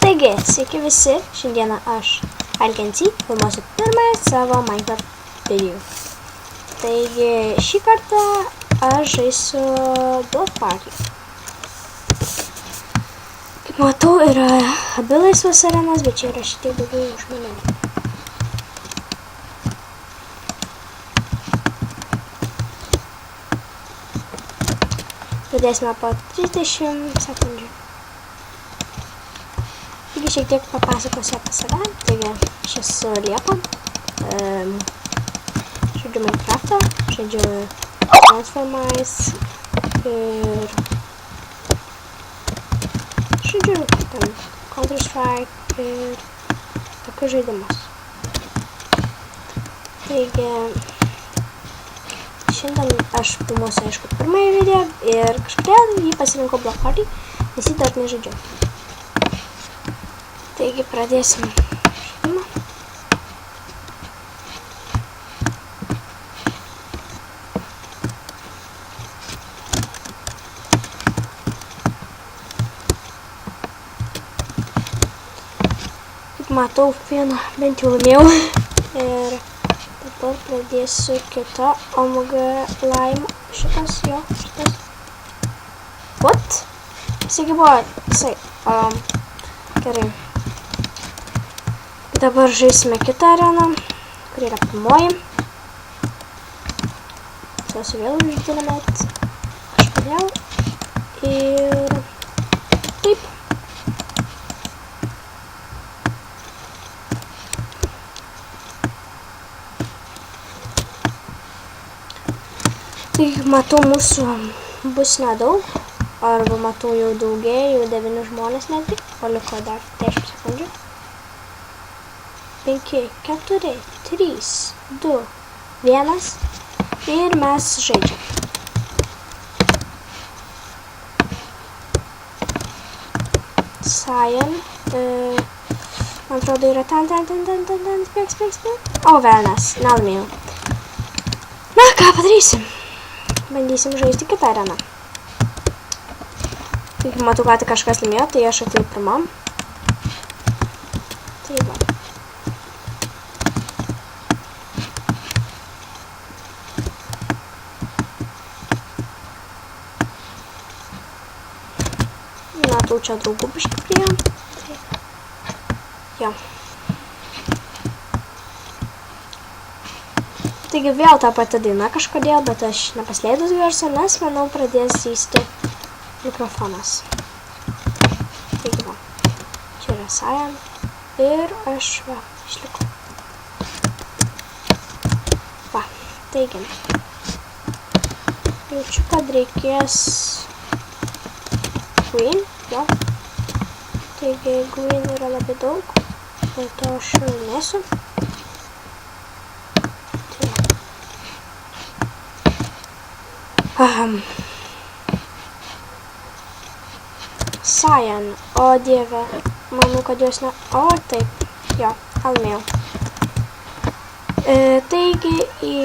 Taigi, sveiki visi, šiandieną aš, Alkency, filmuosiu pirmąją savo Minecraft video. Taigi, šį kartą aš žaisiu Block Party. Kaip matau, yra abi laisvos arenos, bet čia yra šitiek daugiau žmonių. Pradėsime po 30 sekundžių. Taigi šiek tiek papasakosiu apie save. Taigi aš esu Liepa. Žaidžiu Minecraftą, žaidžiu Transformice ir žaidžiu ten Counter-Strike ir tokius žaidimus. Taigi šiandien aš filmuosiu, aišku, pirmąjį video ir kažkodėl jį pasirinkau Block Party, nes jį dar nežaidžiu. Taigi pradėsim žaidimą. Kaip matau, vieną bent jau laimėjau. Ir dabar pradėsiu kitą Omega Lime. Šitas. What? Jisai buvo, gerai. Dabar žaisime kitą areną, kuri yra pirmoji. Sosiu vėl už Dynamite. Kažkodėl. Ir taip. Tai matau, mūsų bus nedaug. Arba matau, jau daugėja, jau 9 žmonės netgi. O liko dar 10 sekundžių. 5, 4, 3, 2, 1 ir mes žaidžiam. Cyan, man atrodo, yra ten, spėk. O, velnas, nelaimėjau. Na, ką padarysim? Bandysim žaisti kitą areną. Taigi, matau, ką tik kažkas laimėjo, tai aš atėjau pirmam. Tai va. Matau, čia draugų biškį prie. Jo. Taigi vėl ta pati daina kažkodėl, bet aš nepasleidus garso, nes, manau, pradės zysti mikrofonas. Taigi va. Čia yra Cyan. Ir aš va, išlikau. Va, taigi. Jaučiu, kad reikės green, jo. Taigi green yra labai daug, dėl to aš laimėsiu. Cyan, o dieve, manau, kad jos ne... O, taip, jo, laimėjau. Taigi, į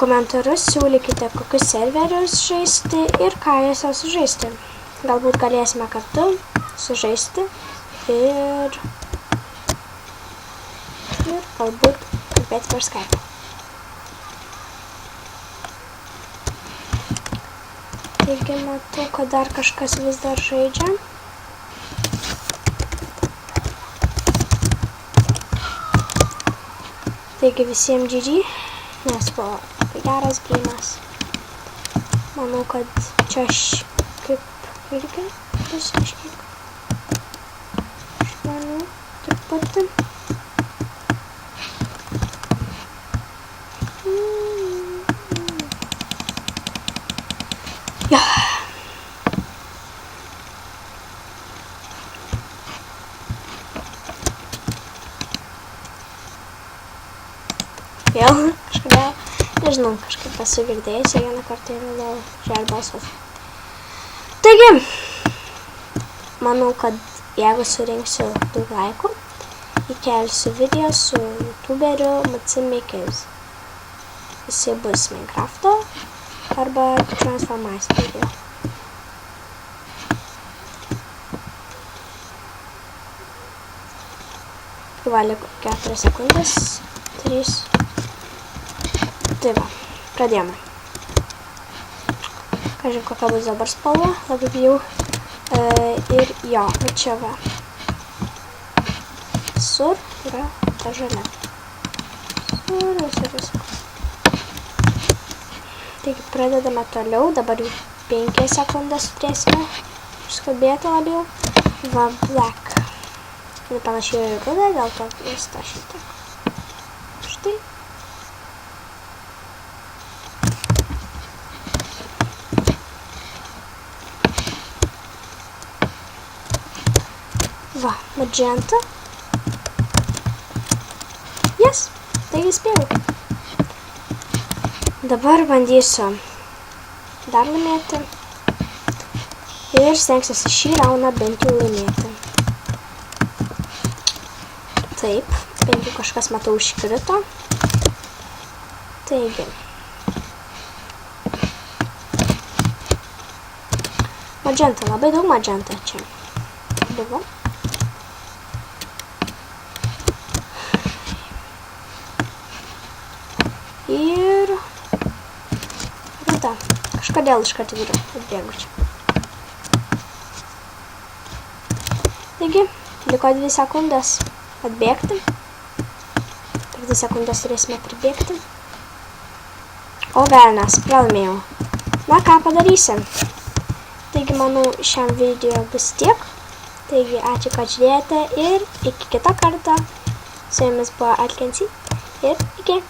komentarus siūlykite, kokius serverius žaisti ir ką juose sužaisti. Galbūt galėsime kartu sužaisti ir galbūt kalbėti per Skype. Taigi, matau, kad dar kažkas vis dar žaidžia. Taigi visiems GG, nes buvo geras geimas. Manau, kad čia aš kaip irgi bus kažkiek žmonių taip pat. Ja. Vėl kažkodėl, nežinau, kažkaip esu girdėjusi vieną kartą ir vėl žel balsas. Taigi, manau, kad jeigu surinksiu daug laikų, įkelsiu video su youtuberiu Matsimakers. Jisai bus Minecrafto arba Transformice video. Tai va, liko 4 sekundės. 3. Tai va, pradėjome. Kažin, kokia bus dabar spalva, labai bijau. Ir jo, va čia va. Sur yra ta žalia. Sur. Taigi, pradedame toliau. Dabar jau 5 sekundės turėsime skubėti labiau. Va, black. Tai panašiai ir ruda, dėl to vis tą šitą. Štai. Va, magenta. Yes, taigi spėjau. Dabar bandysiu dar laimėti. Ir stengsiuosi šį raundą bent jau laimėti. Taip, bent jau kažkas matau iškrito. Taigi. Magenta, labai daug magenta čia buvo. Ir ruda. Kažkodėl iškart atbėgu čia. Taigi, liko 2 sekundės atbėgti. Per 2 sekundės turėsime pribėgti. O velnias, pralaimėjau. Na ką padarysim. Taigi, manau, šiam video bus tiek. Taigi, ačiū, kad žiūrėjote ir iki kitą kartą. Su jumis buvo Atkensi ir iki.